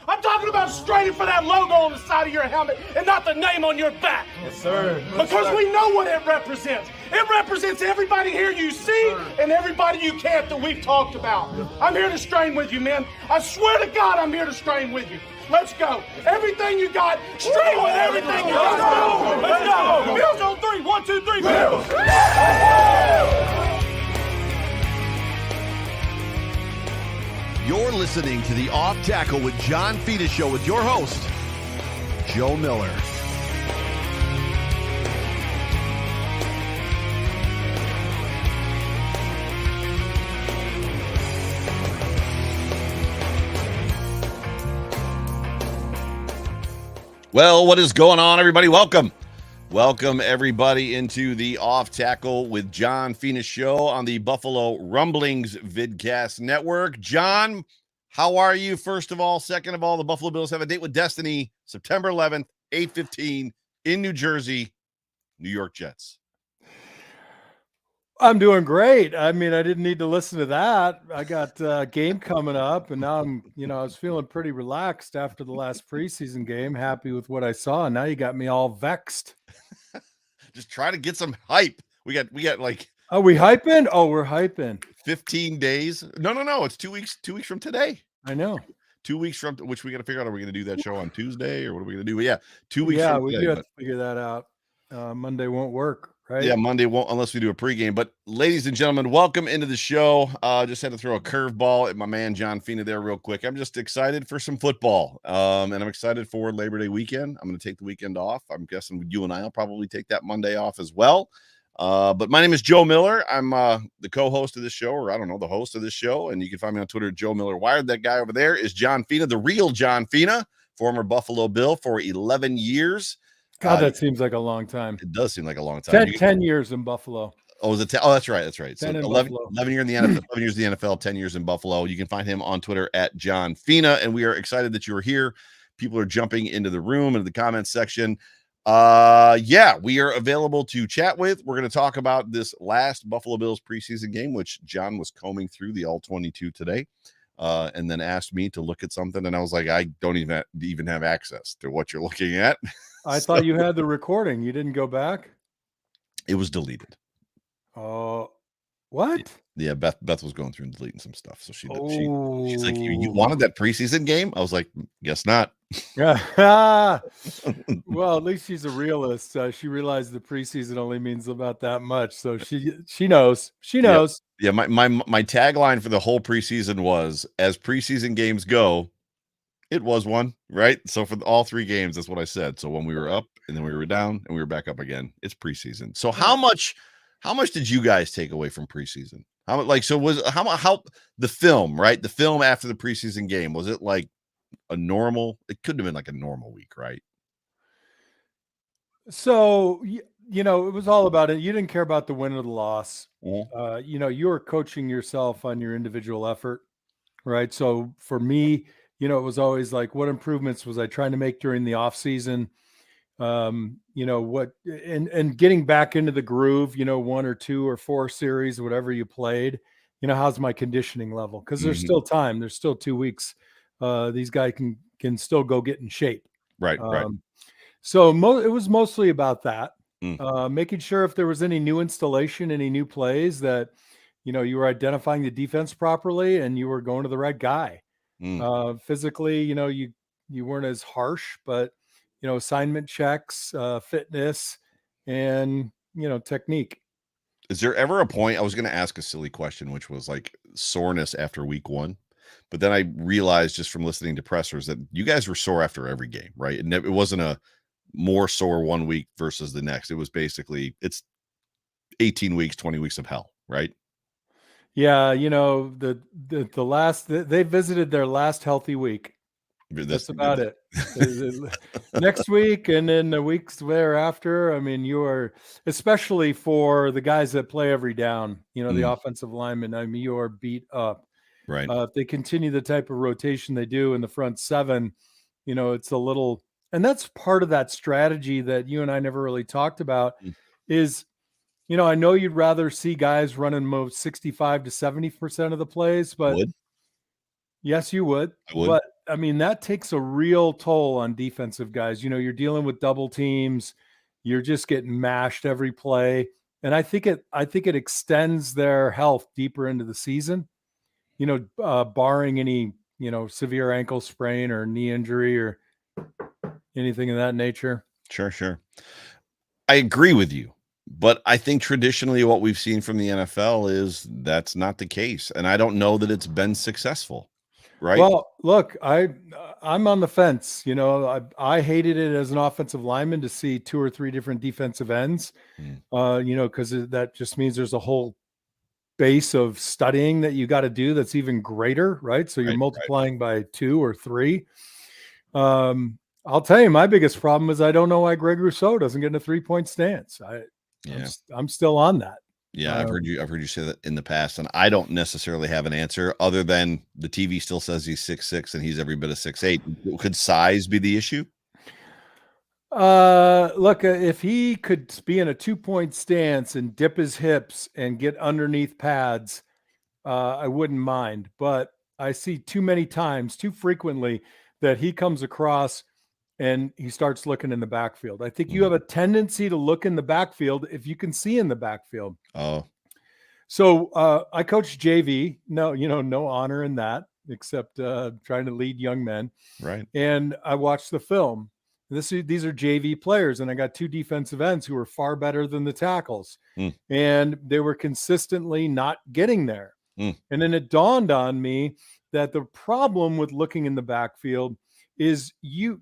I'm talking about straining for that logo on the side of your helmet and not the name on your back. Yes, sir. Because we know what it represents. It represents everybody here you see and everybody you can't that we've talked about. I'm here to strain with you, man. I swear to God, I'm here to strain with you. Let's go. Everything you got, strain with everything you got. Let's go. Bills on 3. 1, 2, 3. Bills. You're listening to the Off Tackle with John Fina show with your host, Joe Miller. Well, what is going on, everybody? Welcome, everybody, into the Off Tackle with John Fina show on the Buffalo Rumblings Vidcast Network. John, how are you? First of all, second of all, the Buffalo Bills have a date with destiny, September 11th, 8:15 in New Jersey, New York Jets. I'm doing great. I mean, I didn't need to listen to that. I got a game coming up, and now I was feeling pretty relaxed after the last preseason game, happy with what I saw. And now you got me all vexed. Just try to get some hype. We got like. Are we hyping? Oh, we're hyping. 15 days. No. It's 2 weeks. 2 weeks from today. I know. 2 weeks from which we got to figure out. Are we going to do that show on Tuesday or what are we going to do? But yeah, 2 weeks. Yeah, from we today, do have to figure that out. Monday won't work, right? Yeah, Monday won't unless we do a pregame. But ladies and gentlemen, welcome into the show. Just had to throw a curveball at my man John Fina there real quick. I'm just excited for some football. And I'm excited for Labor Day weekend. I'm going to take the weekend off. I'm guessing you and I will probably take that Monday off as well. But my name is Joe Miller. I'm the co-host of this show, or I don't know, the host of this show. And you can find me on Twitter, Joe Miller Wired. That guy over there is John Fina, the real John Fina, former Buffalo Bill for 11 years. God, that seems like a long time. It does seem like a long time. 10 years in Buffalo. Oh, is it? Oh, that's right. That's right. So 11 years in the NFL, 11 years in the NFL, 10 years in Buffalo. You can find him on Twitter at John Fina. And we are excited that you are here. People are jumping into the room, into the comments section. Yeah, we are available to chat with. We're going to talk about this last Buffalo Bills preseason game, which John was combing through the all 22 today. And then asked me to look at something. And I was like, I don't even have access to what you're looking at. I thought you had the recording. You didn't go back? It was deleted. Oh, what? Yeah, Beth was going through and deleting some stuff. So she's like, you wanted that preseason game? I was like, guess not. Yeah. Well, at least she's a realist. She realized the preseason only means about that much. So she knows. She knows. Yeah, my tagline for the whole preseason was, as preseason games go, it was one, right? So for all 3 games, that's what I said. So when we were up and then we were down and we were back up again, it's preseason. So how much did you guys take away from preseason? How the film, right? The film after the preseason game, was it like a normal? It couldn't have been like a normal week, right? So, it was all about it. You didn't care about the win or the loss. Mm-hmm. You were coaching yourself on your individual effort, right? So for me, it was always like, what improvements was I trying to make during the off season? What and getting back into the groove, 1 or 2 or 4 series, whatever you played, how's my conditioning level? Because there's still time. There's still 2 weeks. These guys can still go get in shape. Right. So it was mostly about that, making sure if there was any new installation, any new plays that, you were identifying the defense properly and you were going to the right guy. Physically, you weren't as harsh, but, assignment checks, fitness, and, technique. Is there ever a point? I was going to ask a silly question, which was like soreness after week 1. But then I realized just from listening to pressers that you guys were sore after every game, right? And it wasn't a more sore 1 week versus the next. It was basically, it's 18 weeks, 20 weeks of hell, right? Yeah. The last, they visited their last healthy week. That's about it. Next week and then the weeks thereafter, I mean, you are, especially for the guys that play every down, the offensive linemen, I mean, you are beat up. Right. If they continue the type of rotation they do in the front 7, it's a little, and that's part of that strategy that you and I never really talked about is, I know you'd rather see guys running most 65 to 70% of the plays, but yes, you would. I would. But I mean, that takes a real toll on defensive guys. You're dealing with double teams. You're just getting mashed every play. And I think it extends their health deeper into the season, barring any, severe ankle sprain or knee injury or anything of that nature. Sure. I agree with you, but I think traditionally what we've seen from the NFL is that's not the case, and I don't know that it's been successful, right? Well, look, I'm on the fence. I hated it as an offensive lineman to see 2 or 3 different defensive ends, because that just means there's a whole base of studying that you got to do that's even greater, right? So you're Right. multiplying by 2 or 3. I'll tell you, my biggest problem is I don't know why Greg Rousseau doesn't get in a 3-point stance. I'm still on that. Yeah, I've heard you say that in the past, and I don't necessarily have an answer other than the TV still says he's 6'6" and he's every bit of 6'8". Could size be the issue? Look, if he could be in a 2-point stance and dip his hips and get underneath pads, I wouldn't mind. But I see too many times, too frequently, that he comes across and he starts looking in the backfield. I think you have a tendency to look in the backfield if you can see in the backfield. Oh, so I coached JV. No, no honor in that, except trying to lead young men. right. And I watched the film. These are JV players, and I got 2 defensive ends who were far better than the tackles, and they were consistently not getting there. And then it dawned on me that the problem with looking in the backfield is you're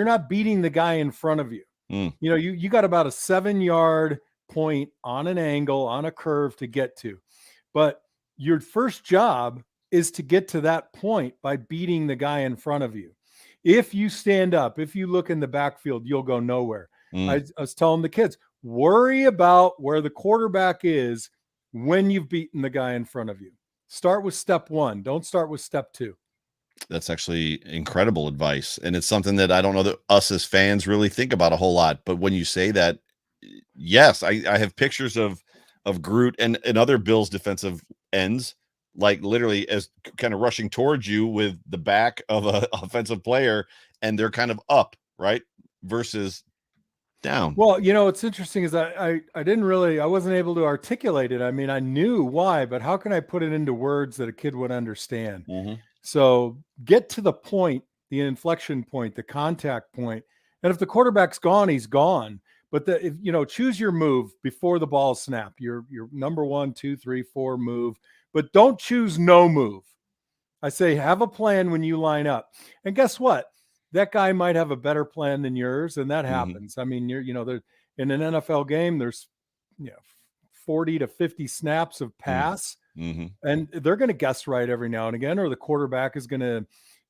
not beating the guy in front of you. You got about a 7-yard point on an angle, on a curve to get to, but your first job is to get to that point by beating the guy in front of you. If you stand up, if you look in the backfield, you'll go nowhere. I was telling the kids, worry about where the quarterback is when you've beaten the guy in front of you. Start with step 1. Don't start with step 2. That's actually incredible advice. And it's something that I don't know that us as fans really think about a whole lot. But when you say that, yes, I have pictures of Groot and other Bills defensive ends, like literally as kind of rushing towards you with the back of a offensive player, and they're kind of up, right? Versus down. Well, what's interesting is I wasn't able to articulate it. I mean, I knew why, but how can I put it into words that a kid would understand? So get to the point, the inflection point, the contact point. And if the quarterback's gone, he's gone. But choose your move before the ball snap, your number 1, 2, 3, 4 move, but don't choose no move. I say, have a plan when you line up. And guess what? That guy might have a better plan than yours. And that happens. I mean, in an NFL game, there's 40 to 50 snaps of pass. And they're going to guess right every now and again, or the quarterback is going to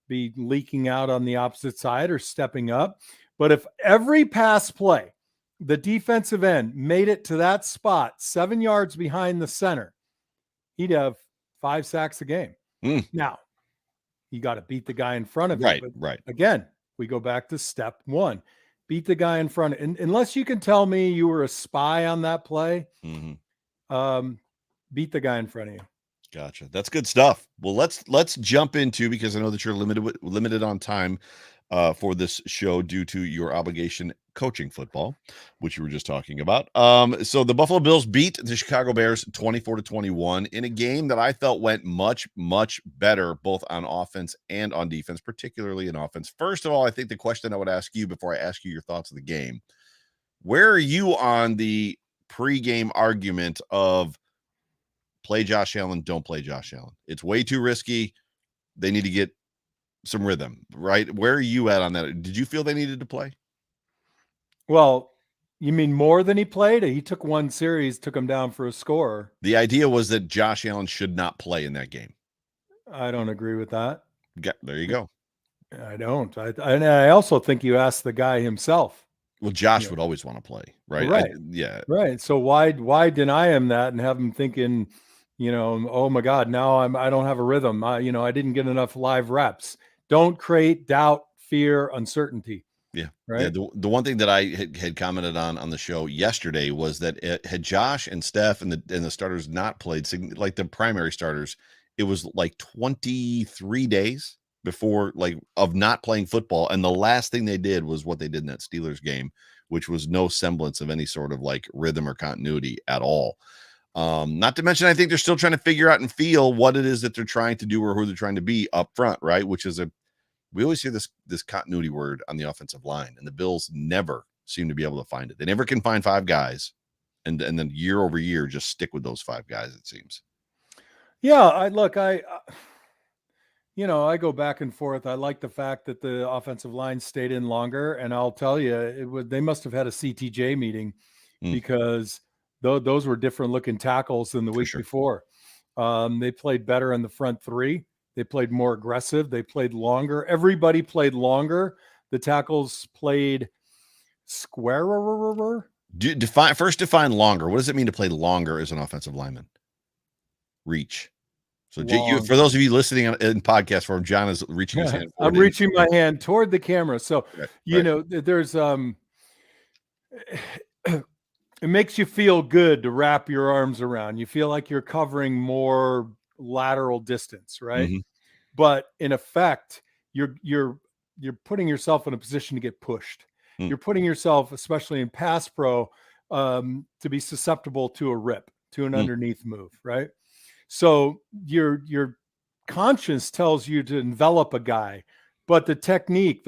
be leaking out on the opposite side or stepping up. But if every pass play, the defensive end made it to that spot 7 yards behind the center, he'd have 5 sacks a game. Now, you got to beat the guy in front of you. Right. Again, we go back to step 1. Beat the guy in front. And unless you can tell me you were a spy on that play, beat the guy in front of you. Gotcha. That's good stuff. Well, let's jump into, because I know that you're limited on time for this show due to your obligation coaching football, which you were just talking about. So the Buffalo Bills beat the Chicago Bears 24-21 in a game that I felt went much, much better, both on offense and on defense, particularly in offense. First of all, I think the question I would ask you before I ask you your thoughts of the game, where are you on the pregame argument of play Josh Allen, don't play Josh Allen? It's way too risky. They need to get some rhythm, right? Where are you at on that? Did you feel they needed to play? Well, you mean more than he played? He took 1 series, took him down for a score. The idea was that Josh Allen should not play in that game. I don't agree with that. There you go. I don't. I also think you asked the guy himself. Well, Josh would always want to play, right? Right. Right. So why deny him that and have him thinking, oh my God, now I don't have a rhythm. I didn't get enough live reps. Don't create doubt, fear, uncertainty. Yeah. Right. Yeah, the one thing that I had commented on the show yesterday was that had Josh and Steph and the starters not played, like the primary starters, it was like 23 days before, like, of not playing football. And the last thing they did was what they did in that Steelers game, which was no semblance of any sort of like rhythm or continuity at all. Not to mention, I think they're still trying to figure out and feel what it is that they're trying to do or who they're trying to be up front, right? Which is we always hear this continuity word on the offensive line, and the Bills never seem to be able to find it. They never can find 5 guys, and then year over year just stick with those 5 guys, it seems. Yeah, I go back and forth. I like the fact that the offensive line stayed in longer, and I'll tell you, they must have had a CTJ meeting because those were different looking tackles than the week before. They played better in the front 3. They played more aggressive. They played longer. Everybody played longer. The tackles played squarer. Define longer. What does it mean to play longer as an offensive lineman? Reach. So for those of you listening in podcast form, John is reaching his hand forward. I'm reaching my hand toward the camera. So, there's it makes you feel good to wrap your arms around. You feel like you're covering more lateral distance, right? Mm-hmm. But in effect, you're putting yourself in a position to get pushed. You're putting yourself, especially in pass pro, to be susceptible to a rip, to an underneath move, right? So your conscience tells you to envelop a guy, but the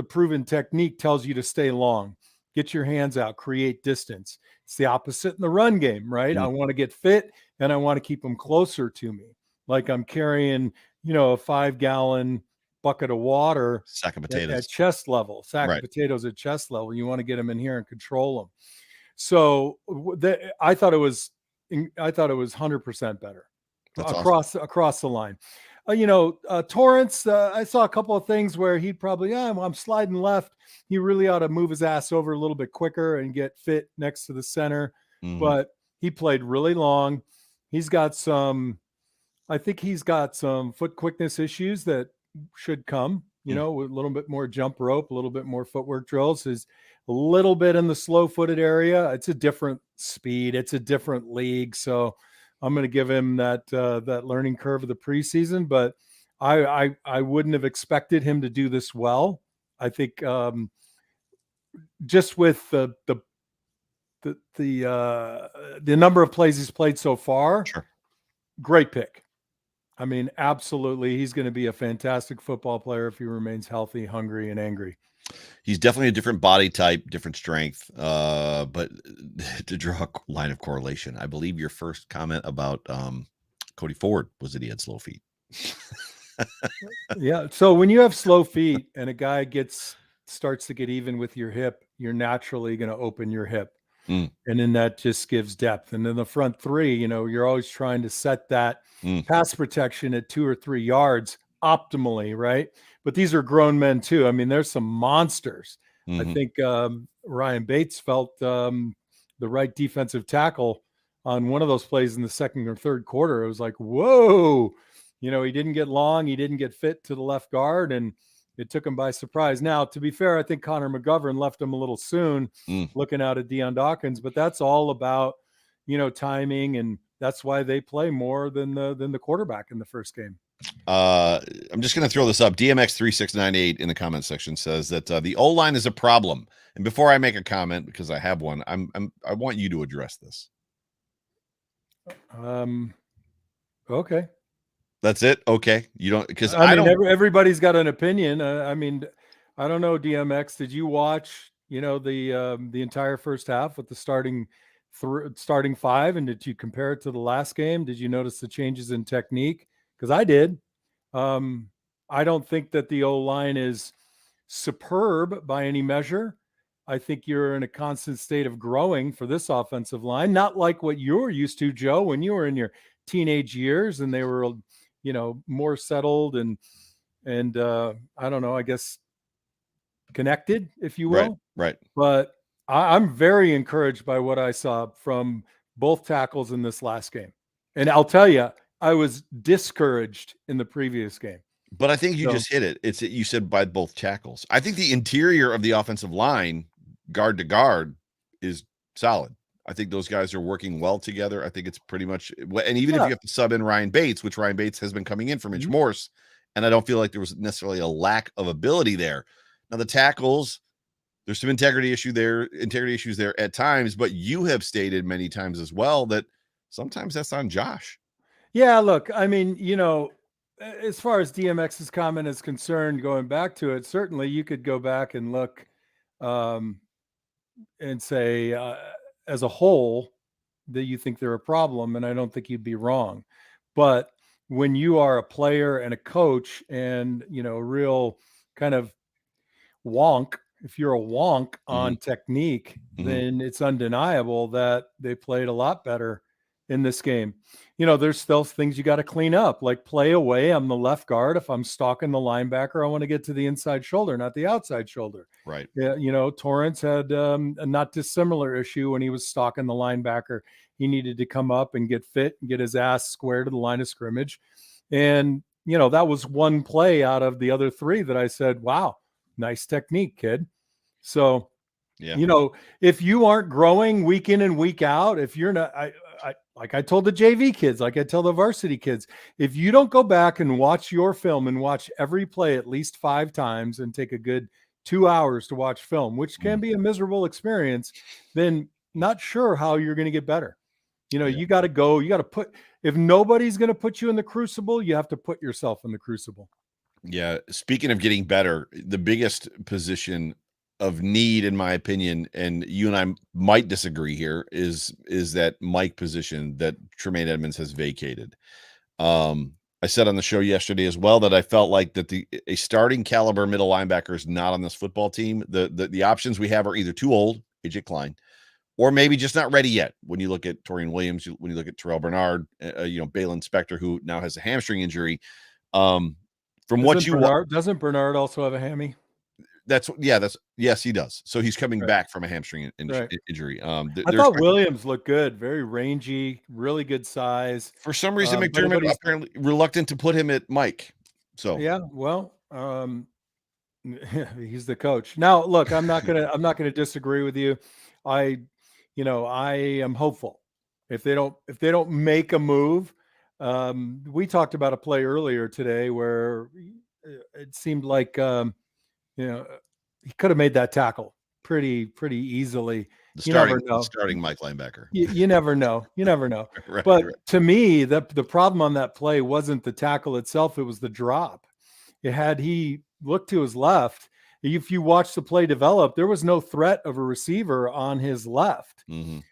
proven technique tells you to stay long, get your hands out, create distance. It's the opposite in the run game, right? I want to get fit and I want to keep them closer to me. Like I'm carrying, a 5-gallon bucket of water, sack of potatoes at chest level, of potatoes at chest level. You want to get them in here and control them. So I thought it was 100% better. That's across the line. Torrance, I saw a couple of things where he'd probably, I'm sliding left. He really ought to move his ass over a little bit quicker and get fit next to the center. But he played really long. I think he's got some foot quickness issues that should come, with a little bit more jump rope, a little bit more footwork drills. Is a little bit in the slow-footed area. It's a different speed. It's a different league. So I'm going to give him that learning curve of the preseason, but I wouldn't have expected him to do this well. I think just with the number of plays he's played so far, great pick. I mean, absolutely, he's going to be a fantastic football player if he remains healthy, hungry, and angry. He's definitely a different body type, different strength. But to draw a line of correlation, I believe your first comment about Cody Ford was that he had slow feet. Yeah. So when you have slow feet and a guy starts to get even with your hip, you're naturally going to open your hip. And then that just gives depth. And then the front 3, you're always trying to set that pass protection at 2 or 3 yards optimally, right? But these are grown men too. I mean, there's some monsters. I think Ryan Bates felt the right defensive tackle on one of those plays in the second or third quarter. It was like, whoa, he didn't get long. He didn't get fit to the left guard, and it took him by surprise. Now, to be fair, I think Connor McGovern left him a little soon looking out at Deion Dawkins, but that's all about, timing, and that's why they play more than the quarterback in the first game. I'm just going to throw this up. DMX3698 in the comment section says that the O-line is a problem. And before I make a comment, because I have one, I want you to address this. Okay. That's it. Okay. You don't, because everybody's got an opinion. I don't know, DMX, did you watch, the entire first half with the starting 5, and did you compare it to the last game? Did you notice the changes in technique? Because I did. I don't think that the O-line is superb by any measure. I think you're in a constant state of growing for this offensive line, not like what you were used to, Joe, when you were in your teenage years and they were, more settled and I don't know, I guess connected, if you will. Right. But I'm very encouraged by what I saw from both tackles in this last game. And I'll tell you, I was discouraged in the previous game. But I think you just hit it. You said by both tackles. I think the interior of the offensive line, guard to guard, is solid. I think those guys are working well together. I think it's pretty much, and even if you have to sub in Ryan Bates, which Ryan Bates has been coming in for Mitch Morse, And I don't feel like there was necessarily a lack of ability there. Now, the tackles, there's some integrity issues there at times, but you have stated many times as well that sometimes that's on Josh. Yeah, look, I mean, as far as DMX's comment is concerned, going back to it, certainly you could go back and look and say, as a whole, that you think they're a problem, and I don't think you'd be wrong. But when you are a player and a coach and, a real kind of wonk, if you're a wonk on technique, then it's undeniable that they played a lot better in this game. There's still things you got to clean up, like play away. I'm the left guard. If I'm stalking the linebacker, I want to get to the inside shoulder, not the outside shoulder. Right. Yeah. Torrance had a not dissimilar issue when he was stalking the linebacker. He needed to come up and get fit and get his ass square to the line of scrimmage. And, that was one play out of the other three that I said, wow, nice technique, kid. So, yeah, if you aren't growing week in and week out, if you're not, like I told the JV kids, like I tell the varsity kids, if you don't go back and watch your film and watch every play at least 5 times and take a good 2 hours to watch film, which can be a miserable experience, then not sure how you're going to get better. You got to put, if nobody's going to put you in the crucible, you have to put yourself in the crucible. Yeah. Speaking of getting better, the biggest position of need, in my opinion, and you and I might disagree here, is that Mike position that Tremaine Edmunds has vacated. I said on the show yesterday as well that I felt like that a starting caliber middle linebacker is not on this football team. The options we have are either too old, AJ Klein, or maybe just not ready yet. When you look at Torian Williams, when you look at Terrell Bernard, Balin Spector, who now has a hamstring injury. Doesn't Bernard also have a hammy? Yes, he does. So he's coming back from a hamstring injury. I thought Williams looked good, very rangy, really good size. For some reason, McDermott apparently reluctant to put him at Mike. So yeah, well, he's the coach. Now, look, I'm not gonna disagree with you. I am hopeful if they don't make a move. We talked about a play earlier today where it seemed like he could have made that tackle pretty easily. The starting Mike linebacker. You never know. You never know. But to me, the problem on that play wasn't the tackle itself. It was the drop. Had he looked to his left, if you watch the play develop, there was no threat of a receiver on his left.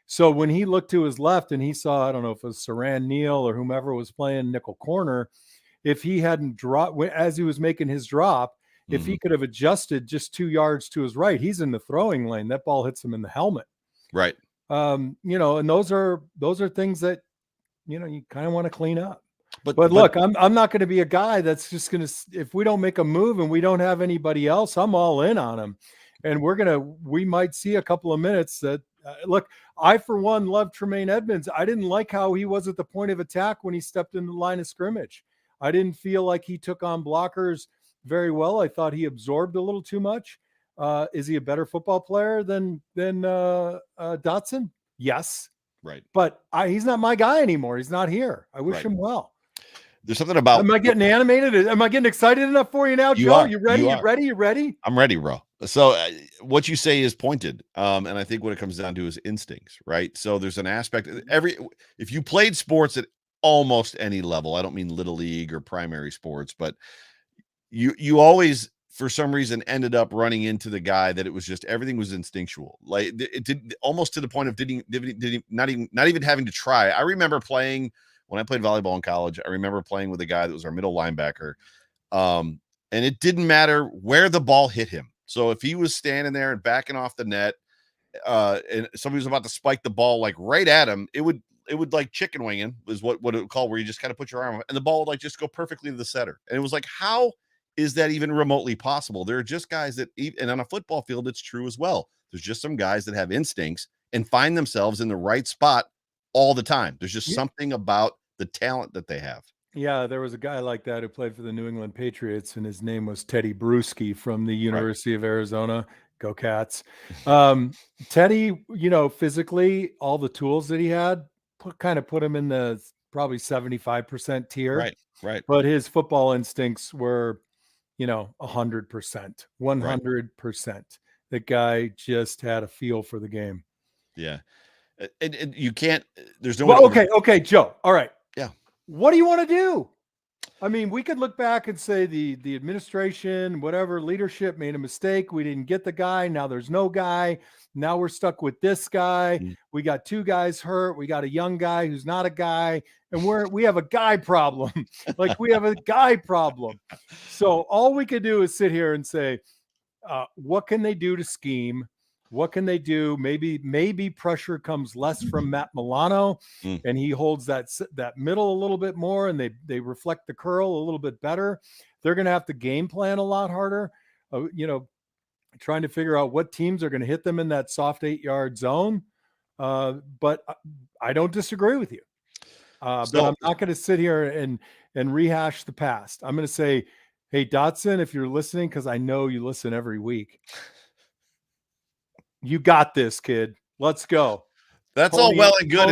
So when he looked to his left and he saw, I don't know if it was Saran Neal or whomever was playing nickel corner, if he hadn't dropped as he was making his drop, if he could have adjusted just 2 yards to his right, he's in the throwing lane. That ball hits him in the helmet. Right. And those are things that, you kind of want to clean up. But look, I'm not going to be a guy that's just going to, if we don't make a move and we don't have anybody else, I'm all in on him. And we might see a couple of minutes that, look, I, for one, love Tremaine Edmunds. I didn't like how he was at the point of attack when he stepped in the line of scrimmage. I didn't feel like he took on blockers very well. I thought he absorbed a little too much. Is he a better football player than Dotson? Yes. Right. But he's not my guy anymore. He's not here. I wish him well. There's something about. Am I getting animated? Am I getting excited enough for you now, Joe? You ready? You ready? I'm ready, bro. So what you say is pointed. And I think what it comes down to is instincts, right? So there's an aspect if you played sports at almost any level, I don't mean little league or primary sports, but you always, for some reason, ended up running into the guy that it was just everything was instinctual. Like it did almost to the point of not even having to try. I remember playing when I played volleyball in college. I remember playing with a guy that was our middle linebacker, and it didn't matter where the ball hit him. So if he was standing there and backing off the net, and somebody was about to spike the ball like right at him, it would like chicken winging is what it would call, where you just kind of put your arm and the ball would like just go perfectly to the center. And it was like, how is that even remotely possible? There are just guys that, and on a football field, it's true as well. There's just some guys that have instincts and find themselves in the right spot all the time. There's just something about the talent that they have. Yeah, there was a guy like that who played for the New England Patriots, and his name was Teddy Bruschi from the University of Arizona. Go Cats. Teddy, physically, all the tools that he had put him in the probably 75% tier, Right. but his football instincts were, 100%, Right. 100%. The guy just had a feel for the game. Yeah. And you can't, there's no way Well, to okay, Joe. All right. Yeah. What do you want to do? I mean, we could look back and say the administration, whatever leadership made a mistake. We didn't get the guy. Now there's no guy. Now we're stuck with this guy. Mm. We got 2 guys hurt. We got a young guy who's not a guy, and we have a guy problem. Like, we have a guy problem. So all we could do is sit here and say, what can they do to scheme? What can they do? Maybe pressure comes less from Matt Milano, and he holds that middle a little bit more, and they reflect the curl a little bit better. They're going to have to game plan a lot harder, trying to figure out what teams are going to hit them in that soft 8-yard zone. But I don't disagree with you. But I'm not going to sit here and rehash the past. I'm going to say, hey, Dotson, if you're listening, because I know you listen every week, you got this, kid. Let's go. That's all well and good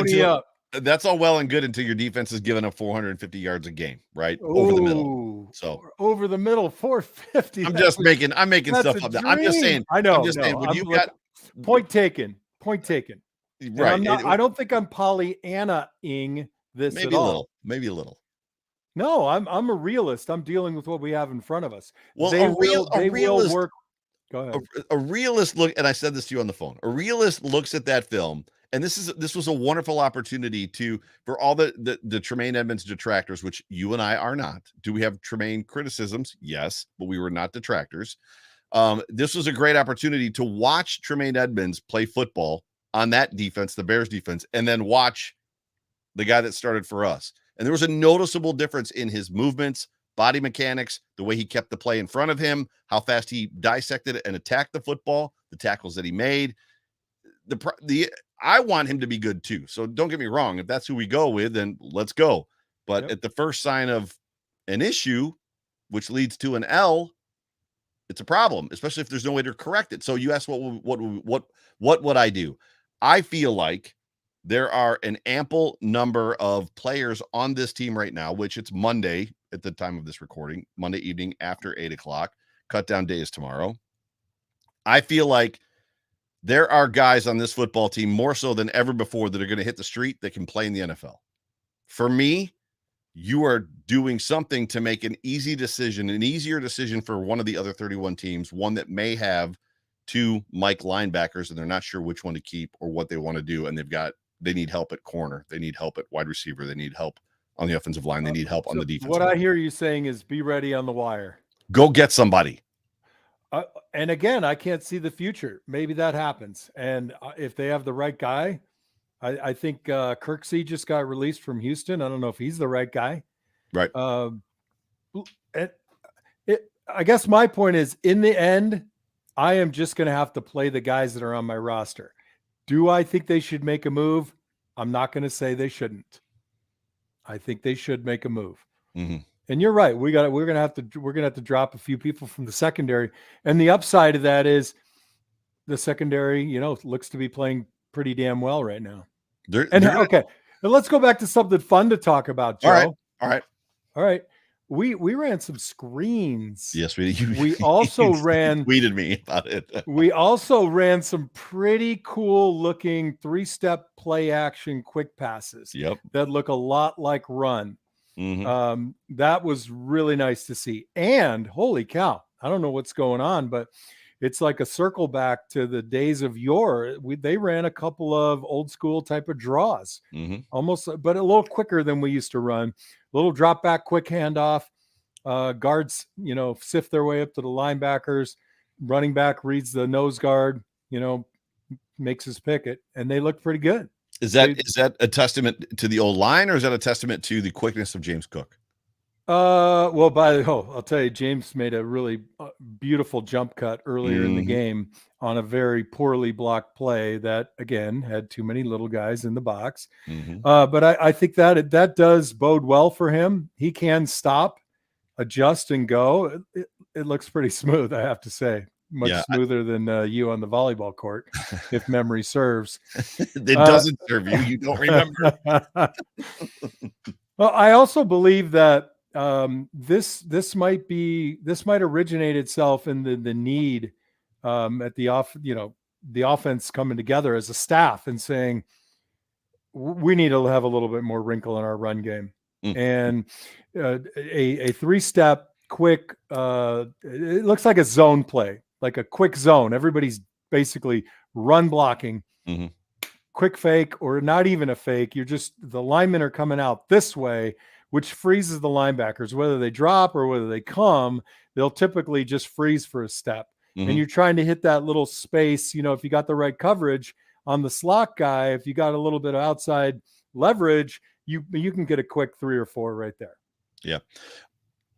until your defense is giving up 450 yards a game, right? Ooh, over the middle. So over the middle, 450. I'm making stuff up. I'm just saying. I know. I'm just saying. When you got point taken. Right. I don't think I'm Pollyanna-ing this maybe at a all. little. Maybe a little. No, I'm a realist. I'm dealing with what we have in front of us. Well, they a realist will work. Go ahead. A realist look, and I said this to you on the phone. A realist looks at that film, and this was a wonderful opportunity for all the Tremaine Edmonds detractors, which you and I are not. Do we have Tremaine criticisms? Yes, but we were not detractors. This was a great opportunity to watch Tremaine Edmonds play football on that defense, the Bears defense, and then watch the guy that started for us. And there was a noticeable difference in his movements, body mechanics, the way he kept the play in front of him, how fast he dissected it and attacked the football, the tackles that he made. I want him to be good too. So don't get me wrong. If that's who we go with, then let's go. But at the first sign of an issue, which leads to an L, it's a problem, especially if there's no way to correct it. So you asked what would I do? I feel like there are an ample number of players on this team right now, which it's Monday at the time of this recording, Monday evening after 8:00. Cut down day is tomorrow. I feel like there are guys on this football team more so than ever before that are going to hit the street that can play in the NFL. For me, you are doing something to make an easier decision for one of the other 31 teams, one that may have 2 Mike linebackers and they're not sure which one to keep or what they want to do. And they need help at corner. They need help at wide receiver. They need help on the offensive line. They need help on the defense. What I hear you saying is be ready on the wire. Go get somebody. And again, I can't see the future. Maybe that happens. And if they have the right guy, I think Kirksey just got released from Houston. I don't know if he's the right guy. Right. I guess my point is, in the end, I am just going to have to play the guys that are on my roster. Do I think they should make a move? I'm not going to say they shouldn't. I think they should make a move. Mm-hmm. And you're right. We're going to have to drop a few people from the secondary. And the upside of that is the secondary, looks to be playing pretty damn well right now. Okay. Now let's go back to something fun to talk about, Joe. All right. We ran some screens. Yes, we did. We also tweeted me about it. We also ran some pretty cool looking 3-step play action quick passes. Yep. That look a lot like run. Mm-hmm. That was really nice to see. And holy cow, I don't know what's going on, but it's like a circle back to the days of yore. They ran a couple of old school type of draws, almost, but a little quicker than we used to run. A little drop back, quick handoff. Guards, sift their way up to the linebackers. Running back reads the nose guard, makes his picket, and they look pretty good. Is that a testament to the old line, or is that a testament to the quickness of James Cook? I'll tell you, James made a really beautiful jump cut earlier in the game on a very poorly blocked play that, again, had too many little guys in the box. But I think that does bode well for him. He can stop, adjust, and go. It looks pretty smooth, I have to say. much Yeah, smoother than you on the volleyball court, if memory serves. it doesn't serve you. You don't remember. Well, I also believe that this might originate itself in the need at the offense coming together as a staff and saying we need to have a little bit more wrinkle in our run game. And a 3-step quick it looks like a zone play, like a quick zone. Everybody's basically run blocking. Quick fake, or not even a fake. You're just, the linemen are coming out this way, which freezes the linebackers. Whether they drop or whether they come, they'll typically just freeze for a step. And you're trying to hit that little space. If you got the right coverage on the slot guy, if you got a little bit of outside leverage, you can get a quick 3 or 4 right there. Yeah.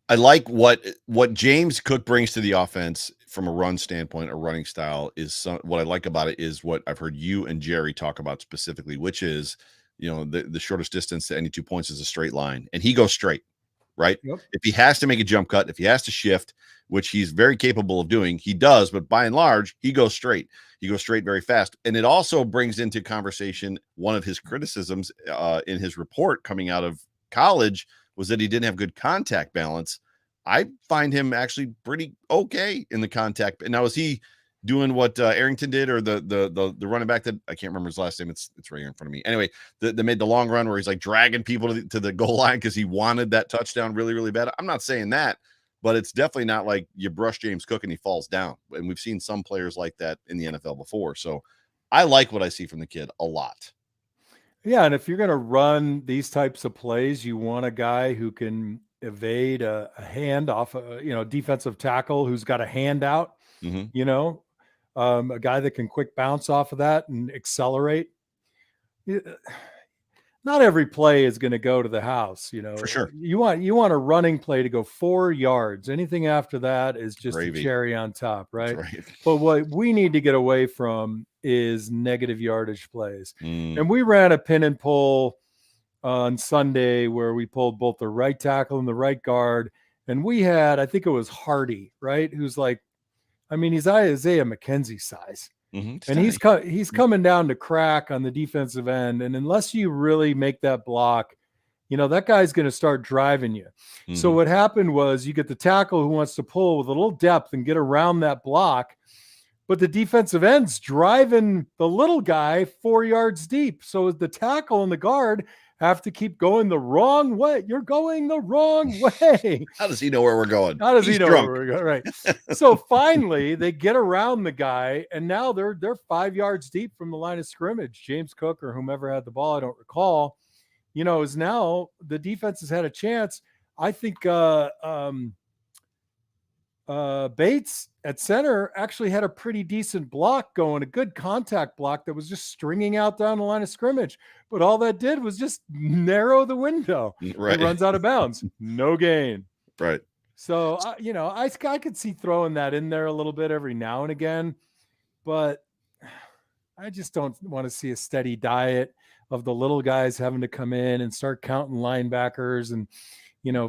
I like what James Cook brings to the offense from a run standpoint, a running style is what I like about it is what I've heard you and Jerry talk about specifically, which is, the shortest distance to any 2 points is a straight line, and he goes straight, right? Yep. If he has to make a jump cut, if he has to shift, which he's very capable of doing, he does, but by and large, he goes straight. He goes straight very fast. And it also brings into conversation one of his criticisms in his report coming out of college was that he didn't have good contact balance. I find him actually pretty okay in the contact. And now, is he doing what Arrington did, or the running back that I can't remember his last name? It's right here in front of me. Anyway, they made the long run where he's like dragging people to the goal line because he wanted that touchdown really, really bad. I'm not saying that, but it's definitely not like you brush James Cook and he falls down. And we've seen some players like that in the NFL before. So I like what I see from the kid a lot. Yeah, and if you're going to run these types of plays, you want a guy who can evade a hand off a defensive tackle who's got a hand out. A guy that can quick bounce off of that and accelerate. Not every play is going to go to the house, For sure. You want a running play to go 4 yards. Anything after that is just a cherry on top, right? But what we need to get away from is negative yardage plays. And we ran a pin and pull on Sunday where we pulled both the right tackle and the right guard. And we had, I think it was Hardy, right? Who's like, he's Isaiah McKenzie size. And he's coming down to crack on the defensive end. And unless you really make that block, that guy's going to start driving you. So what happened was you get the tackle who wants to pull with a little depth and get around that block, but the defensive end's driving the little guy 4 yards deep. So the tackle and the guard have to keep going the wrong way. You're going the wrong way. How does he know where we're going? How does he know where we're going? Right. So finally they get around the guy, and now they're 5 yards deep from the line of scrimmage. James Cook or whomever had the ball, I don't recall, is now the defense has had a chance. I think Bates at center actually had a pretty decent block going, a good contact block that was just stringing out down the line of scrimmage. But all that did was just narrow the window. Right. It runs out of bounds. No gain. Right. So, I could see throwing that in there a little bit every now and again, but I just don't want to see a steady diet of the little guys having to come in and start counting linebackers and,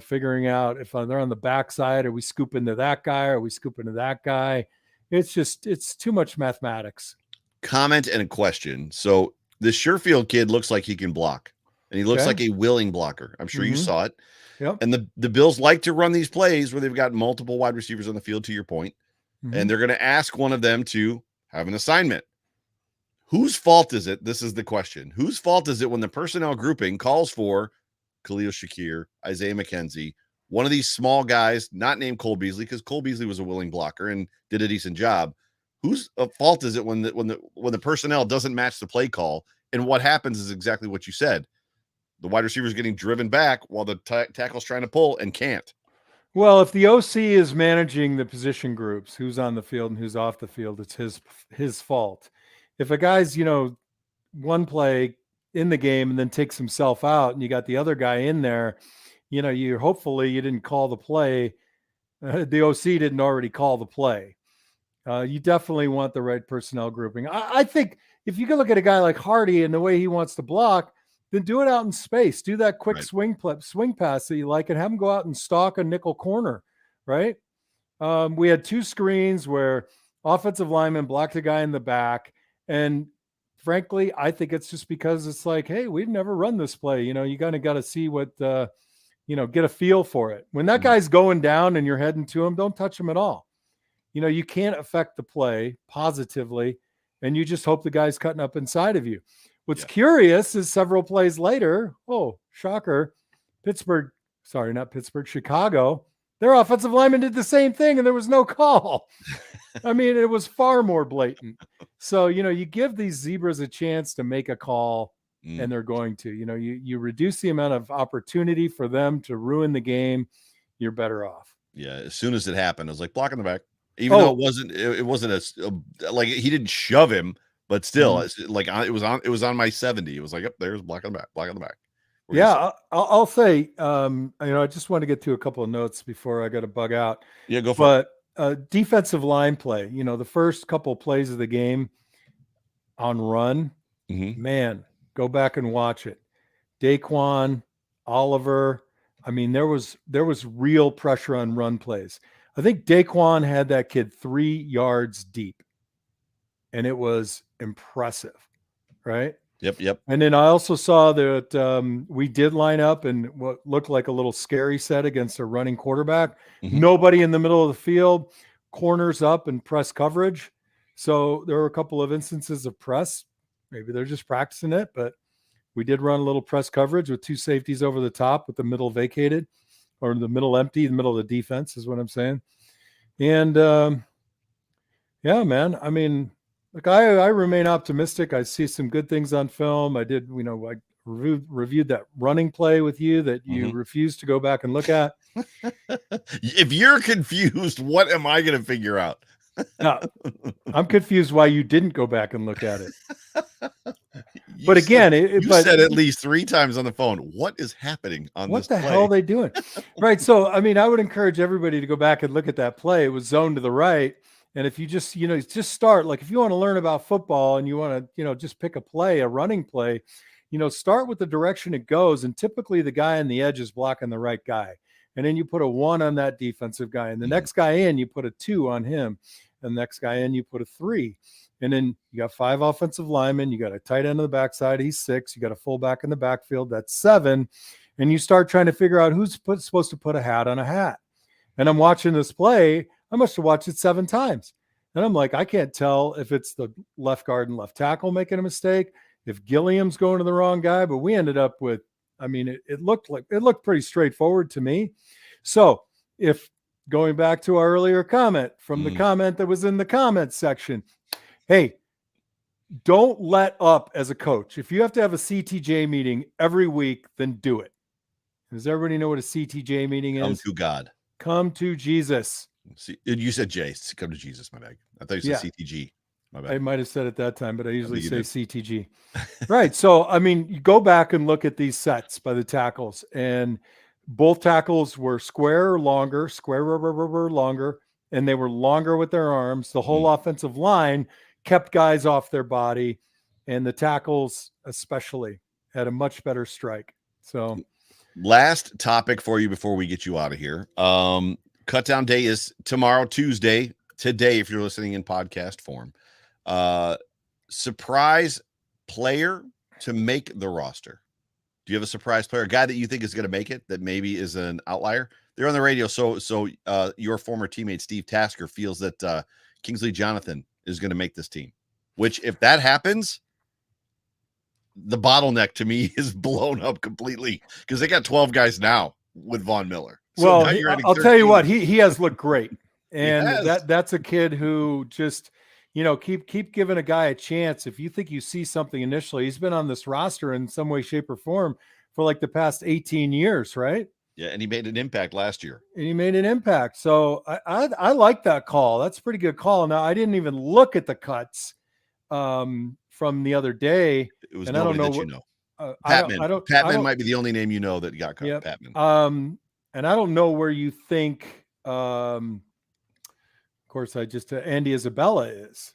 figuring out if they're on the backside, are we scooping to that guy? Are we scooping to that guy? It's too much mathematics. Comment and a question. So this Sherfield kid looks like he can block, and he looks like a willing blocker. I'm sure you saw it. Yep. And the Bills like to run these plays where they've got multiple wide receivers on the field, to your point, and they're going to ask one of them to have an assignment. Whose fault is it? This is the question. Whose fault is it when the personnel grouping calls for Khalil Shakir, Isaiah McKenzie, one of these small guys, not named Cole Beasley, because Cole Beasley was a willing blocker and did a decent job. Whose fault is it when the personnel doesn't match the play call? And what happens is exactly what you said. The wide receiver is getting driven back while the tackle's trying to pull and can't. Well, if the OC is managing the position groups, who's on the field and who's off the field, it's his fault. If a guy's, one play in the game and then takes himself out and you got the other guy in there, you hopefully you didn't call the play. The OC didn't already call the play. You definitely want the right personnel grouping. I think if you can look at a guy like Hardy and the way he wants to block, then do it out in space. Do that quick swing pass that you like and have him go out and stalk a nickel corner, right? We had 2 screens where offensive lineman blocked a guy in the back. And frankly, I think it's just because it's like, hey, we've never run this play. You kind of got to see what, get a feel for it. When that guy's going down and you're heading to him, don't touch him at all. You can't affect the play positively, and you just hope the guy's cutting up inside of you. What's curious is several plays later, shocker, Chicago, their offensive lineman did the same thing, and there was no call. I mean, it was far more blatant. So, you give these zebras a chance to make a call, and they're going to. You reduce the amount of opportunity for them to ruin the game, you're better off. Yeah, as soon as it happened, it was like block in the back. Even though it wasn't like he didn't shove him, but still, it was on my 70. It was like, yep, there's block on the back. I'll say, I just want to get to a couple of notes before I got to bug out. Yeah, go for it. But defensive line play, the first couple of plays of the game on run, man, go back and watch it. Daquan, Oliver. I mean, there was real pressure on run plays. I think Daquan had that kid 3 yards deep, and it was impressive, right? Yep. And then I also saw that we did line up in what looked like a little scary set against a running quarterback. Nobody in the middle of the field, corners up and press coverage. So there were a couple of instances of press. Maybe they're just practicing it, but we did run a little press coverage with 2 safeties over the top with the middle vacated, or the middle empty, the middle of the defense is what I'm saying. And man, I mean, look, I remain optimistic. I see some good things on film. I did, I reviewed that running play with you that you refused to go back and look at. If you're confused, what am I going to figure out? No, I'm confused why you didn't go back and look at it. But again, you said at least 3 times on the phone, what is happening on this play? What the hell are they doing? Right. So, I mean, I would encourage everybody to go back and look at that play. It was zoned to the right. And if you just, just start, like if you want to learn about football and you want to, just pick a running play, start with the direction it goes. And typically the guy on the edge is blocking the right guy. And then you put a 1 on that defensive guy. And the next guy in, you put a 2 on him. And the next guy in, you put a 3. And then you got 5 offensive linemen. You got a tight end on the backside. He's 6. You got a fullback in the backfield. That's 7. And you start trying to figure out who's supposed to put a hat on a hat. And I'm watching this play. I must have watched it 7 times. And I'm like, I can't tell if it's the left guard and left tackle making a mistake, if Gilliam's going to the wrong guy. But we ended up with, I mean, it looked pretty straightforward to me. So if going back to our earlier comment from the comment that was in the comments section, hey, don't let up as a coach. If you have to have a CTJ meeting every week, then do it. Does everybody know what a CTJ meeting is? Come to God. Come to Jesus. See, you said J. Come to Jesus, my bad. I thought you said CTG. My bad. I might have said it that time, but I usually say CTG. Right. So, I mean, you go back and look at these sets by the tackles, and both tackles were square longer, and they were longer with their arms. The whole offensive line kept guys off their body, and the tackles especially had a much better strike. So, last topic for you before we get you out of here. Cutdown day is tomorrow, Tuesday. Today, if you're listening in podcast form. Surprise player to make the roster. Do you have a surprise player, a guy that you think is going to make it, that maybe is an outlier? They're on the radio. So your former teammate, Steve Tasker, feels that Kingsley Jonathan is going to make this team, which if that happens, the bottleneck to me is blown up completely because they got 12 guys now with Von Miller. So well, I'll tell you what, he has looked great. And that's a kid who just, keep giving a guy a chance. If you think you see something initially, he's been on this roster in some way, shape, or form for like the past 18 years, right? Yeah, and he made an impact last year. So I like that call. That's a pretty good call. Now, I didn't even look at the cuts from the other day. It was nobody that you know. Patman. Patman might be the only name you know that got cut. Yep. Patman. And I don't know where you think of course, Andy Isabella is.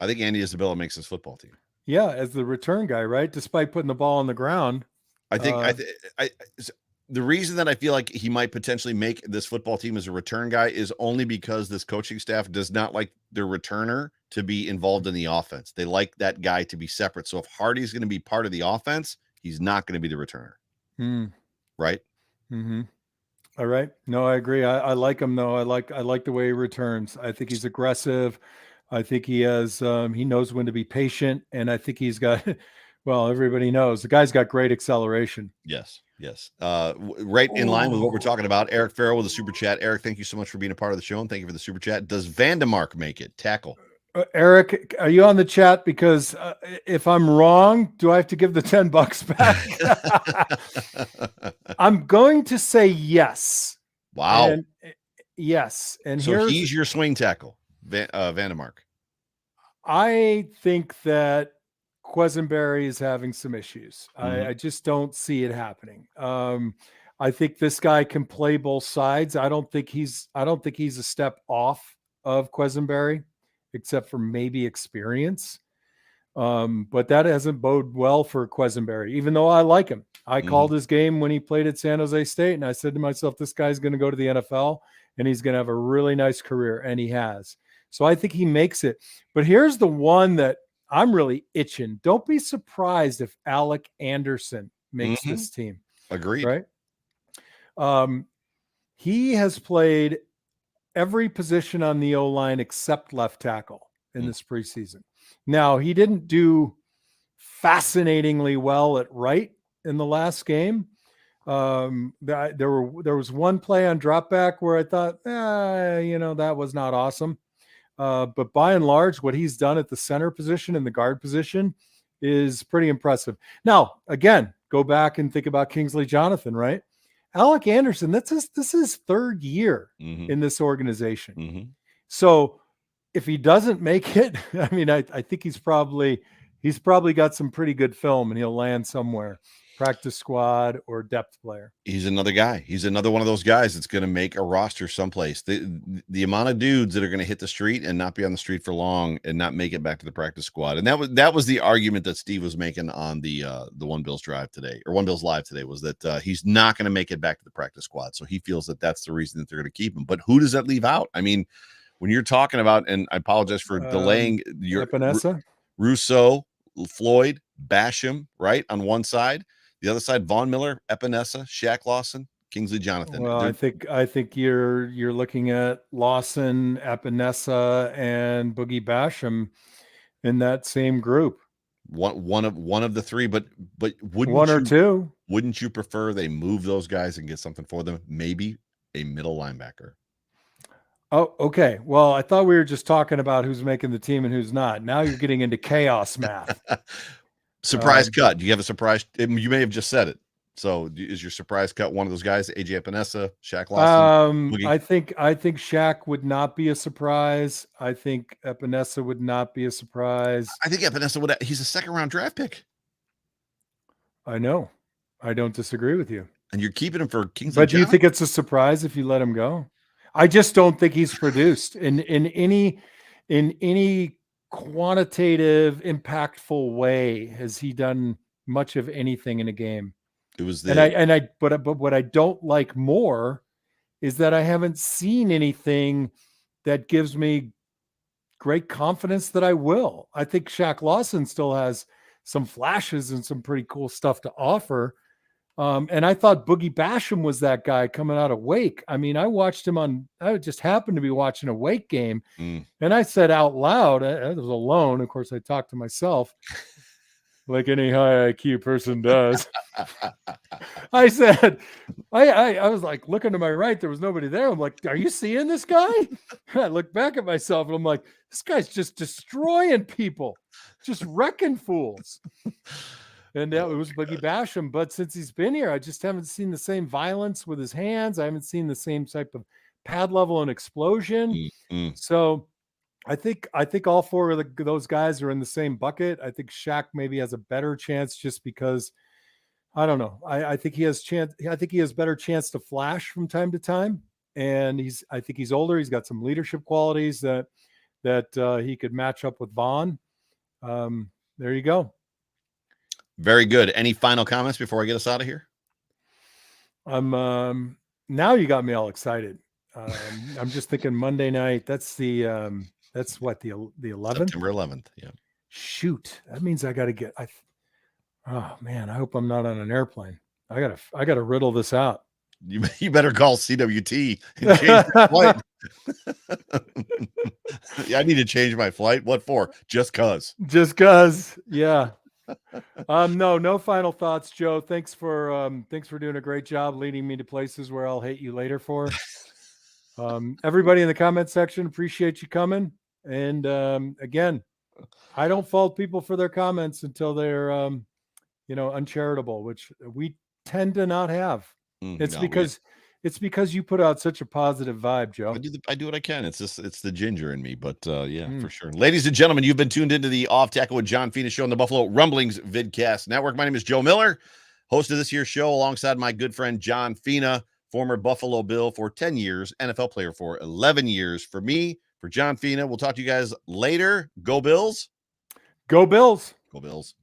I think Andy Isabella makes this football team. Yeah, as the return guy, right? Despite putting the ball on the ground. I think the reason that I feel like he might potentially make this football team as a return guy is only because this coaching staff does not like their returner to be involved in the offense. They like that guy to be separate. So if Hardy's going to be part of the offense, he's not going to be the returner. Right? Mm-hmm. All right. No, I agree. I like him though. I like the way he returns. I think he's aggressive. I think he has he knows when to be patient, and I think he's got well, everybody knows the guy's got great acceleration. Yes. Right in line with what we're talking about. Eric Farrell with a super chat. Eric, thank you so much for being a part of the show, and thank you for the super chat. Does Vandemark make it? Tackle. Eric, are you on the chat? Because if I'm wrong, do I have to give the $10 back? I'm going to say yes. Wow. And, yes. And so he's your swing tackle, Vandemark. I think that Quesenberry is having some issues. I just don't see it happening. I think this guy can play both sides. I don't think he's a step off of Quesenberry, except for maybe experience. But that hasn't boded well for Quesenberry, even though I like him. I called his game when he played at San Jose State, and I said to myself, this guy's going to go to the NFL, and he's going to have a really nice career, and he has. So I think he makes it. But here's the one that I'm really itching. Don't be surprised if Alec Anderson makes this team. Agreed. Right? He has played every position on the O-line except left tackle in this preseason. Now, he didn't do fascinatingly well at right in the last game. There was one play on drop back where I thought, that was not awesome. But by and large, what he's done at the center position and the guard position is pretty impressive. Now, again, go back and think about Kingsley Jonathan, right? Alec Anderson, this is his third year in this organization. So if he doesn't make it, I mean, I think he's probably got some pretty good film, and he'll land somewhere, practice squad or depth player. He's another guy. He's another one of those guys that's going to make a roster someplace. The amount of dudes that are going to hit the street and not be on the street for long and not make it back to the practice squad. And that was the argument that Steve was making on the One Bills Drive today, or One Bills Live today, was that he's not going to make it back to the practice squad. So he feels that that's the reason that they're going to keep him. But who does that leave out? I mean, when you're talking about, and I apologize for delaying your Rousseau, Floyd, Basham, right on one side. The other side, Von Miller, Epinesa, Shaq Lawson, Kingsley Jonathan. Well, I think you're looking at Lawson, Epinesa, and Boogie Basham in that same group. One of the three, but wouldn't one or two? Wouldn't you prefer they move those guys and get something for them? Maybe a middle linebacker. Oh, okay. Well, I thought we were just talking about who's making the team and who's not. Now you're getting into chaos math. Surprise cut. Do you have a surprise? You may have just said it. So is your surprise cut one of those guys? AJ Epinesa, Shaq Lawson? I think Shaq would not be a surprise. I think Epinesa would not be a surprise. I think Epinesa he's a second-round draft pick. I know. I don't disagree with you. And you're keeping him for Kingsley. But do you think it's a surprise if you let him go? I just don't think he's produced in any quantitative, impactful way. Has he done much of anything in a game? It was but what I don't like more is that I haven't seen anything that gives me great confidence that I will. I think Shaq Lawson still has some flashes and some pretty cool stuff to offer. And I thought Boogie Basham was that guy coming out of Wake. I mean, I watched him I just happened to be watching a Wake game. And I said out loud, I was alone. Of course, I talked to myself like any high IQ person does. I said, I was like looking to my right. There was nobody there. I'm like, are you seeing this guy? I look back at myself and I'm like, this guy's just destroying people, just wrecking fools. And it was Boogie Basham. But since he's been here, I just haven't seen the same violence with his hands. I haven't seen the same type of pad level and explosion. So I think all four of those guys are in the same bucket. I think Shaq maybe has a better chance just because, I don't know. I think he has better chance to flash from time to time. And I think he's older. He's got some leadership qualities that he could match up with Vaughn. There you go. Very good. Any final comments before I get us out of here? Now you got me all excited. I'm just thinking Monday night. That's what the 11th. September 11th. Yeah. Shoot, that means I got to get. Oh man, I hope I'm not on an airplane. I gotta riddle this out. You better call CWT and change your flight. Yeah, I need to change my flight. What for? Just cause. Just cause. Yeah. No final thoughts, Joe. Thanks for doing a great job leading me to places where I'll hate you later for. Everybody in the comment section, appreciate you coming. And again, I don't fault people for their comments until they're uncharitable, which we tend to not have. It's because you put out such a positive vibe, Joe. I do what I can. It's the ginger in me, but for sure. Ladies and gentlemen, you've been tuned into the Off Tackle with John Fina show on the Buffalo Rumblings Vidcast Network. My name is Joe Miller, host of this year's show alongside my good friend John Fina, former Buffalo Bill for 10 years, NFL player for 11 years. For me, for John Fina, we'll talk to you guys later. Go Bills. Go Bills. Go Bills.